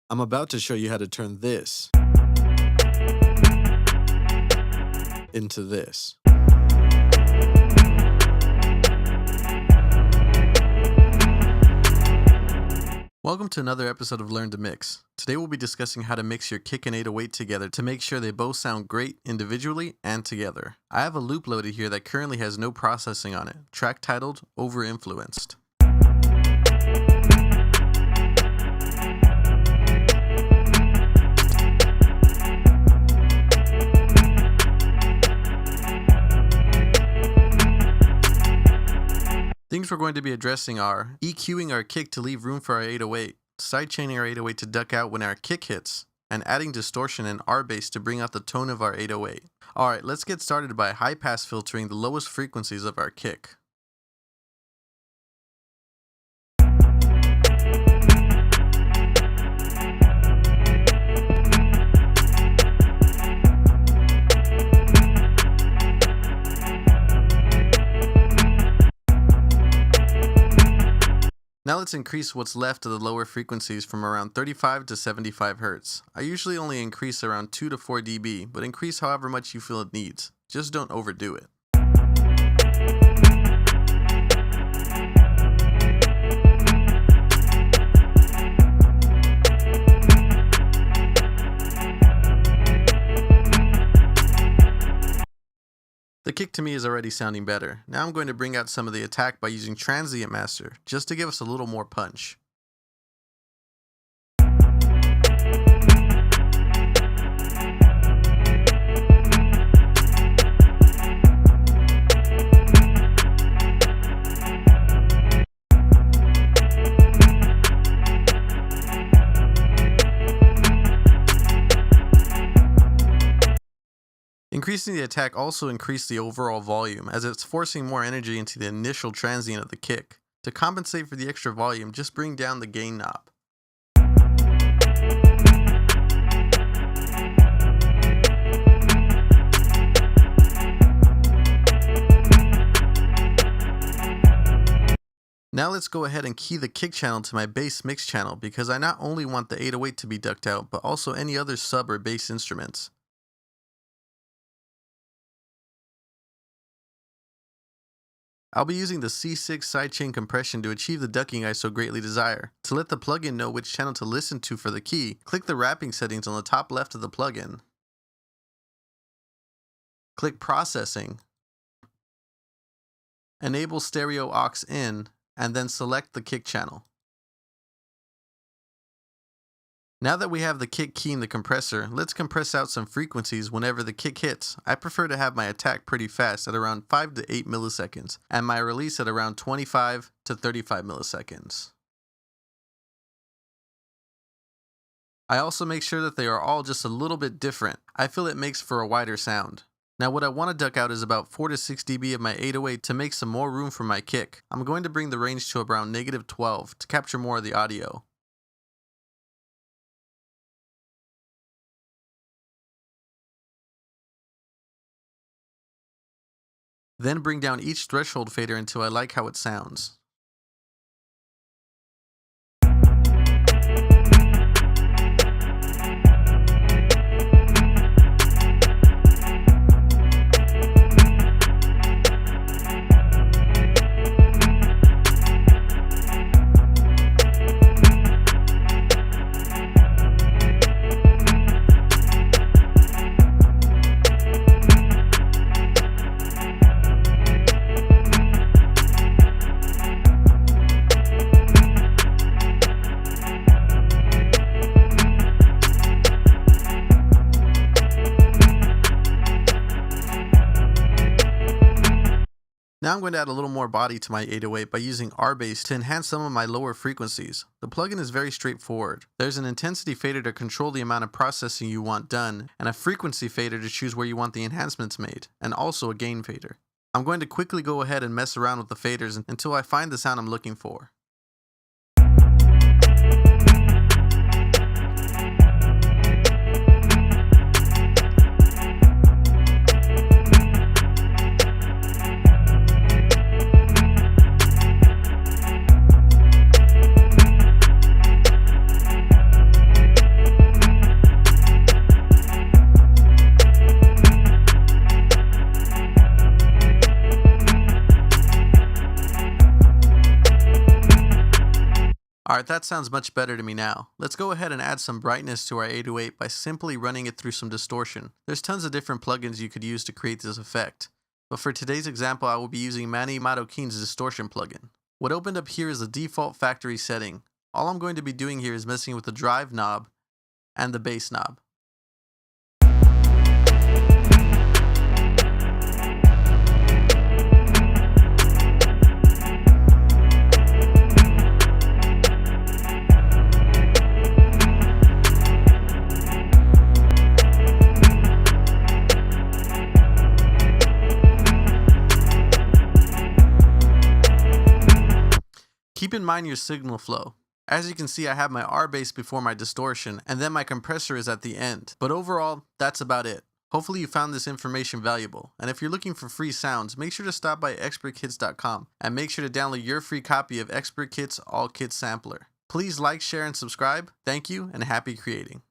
I'm about to show you how to turn this into this. Welcome to another episode of Learn to Mix. Today we'll be discussing how to mix your kick and 808 together to make sure they both sound great individually and together. I have a loop loaded here that currently has no processing on it, track titled Over Influenced. Things we're going to be addressing are EQing our kick to leave room for our 808, sidechaining our 808 to duck out when our kick hits, and adding distortion and R bass to bring out the tone of our 808. Alright, let's get started by high pass filtering the lowest frequencies of our kick. Now let's increase what's left of the lower frequencies from around 35 to 75 Hz. I usually only increase around 2 to 4 dB, but increase however much you feel it needs. Just don't overdo it. The kick to me is already sounding better. Now I'm going to bring out some of the attack by using Transient Master, just to give us a little more punch. Increasing the attack also increased the overall volume, as it's forcing more energy into the initial transient of the kick. To compensate for the extra volume, just bring down the gain knob. Now let's go ahead and key the kick channel to my bass mix channel, because I not only want the 808 to be ducked out, but also any other sub or bass instruments. I'll be using the C6 sidechain compression to achieve the ducking I so greatly desire. To let the plugin know which channel to listen to for the key, click the wrapping settings on the top left of the plugin. Click Processing, enable Stereo Aux In, and then select the kick channel. Now that we have the kick key in the compressor, let's compress out some frequencies whenever the kick hits. I prefer to have my attack pretty fast at around 5 to 8 milliseconds, and my release at around 25 to 35 milliseconds. I also make sure that they are all just a little bit different. I feel it makes for a wider sound. Now what I want to duck out is about 4 to 6 dB of my 808 to make some more room for my kick. I'm going to bring the range to around -12 to capture more of the audio. Then bring down each threshold fader until I like how it sounds. Now I'm going to add a little more body to my 808 by using R bass to enhance some of my lower frequencies. The plugin is very straightforward. There's an intensity fader to control the amount of processing you want done, and a frequency fader to choose where you want the enhancements made, and also a gain fader. I'm going to quickly go ahead and mess around with the faders until I find the sound I'm looking for. Alright, that sounds much better to me now. Let's go ahead and add some brightness to our 808 by simply running it through some distortion. There's tons of different plugins you could use to create this effect, but for today's example I will be using Manny Madokeen's distortion plugin. What opened up here is the default factory setting. All I'm going to be doing here is messing with the drive knob and the bass knob. Keep in mind your signal flow. As you can see, I have my R bass before my distortion, and then my compressor is at the end. But overall, that's about it. Hopefully you found this information valuable, and if you're looking for free sounds, make sure to stop by ExpertKits.com and make sure to download your free copy of ExpertKits All Kit Sampler. Please like, share, and subscribe. Thank you, and happy creating.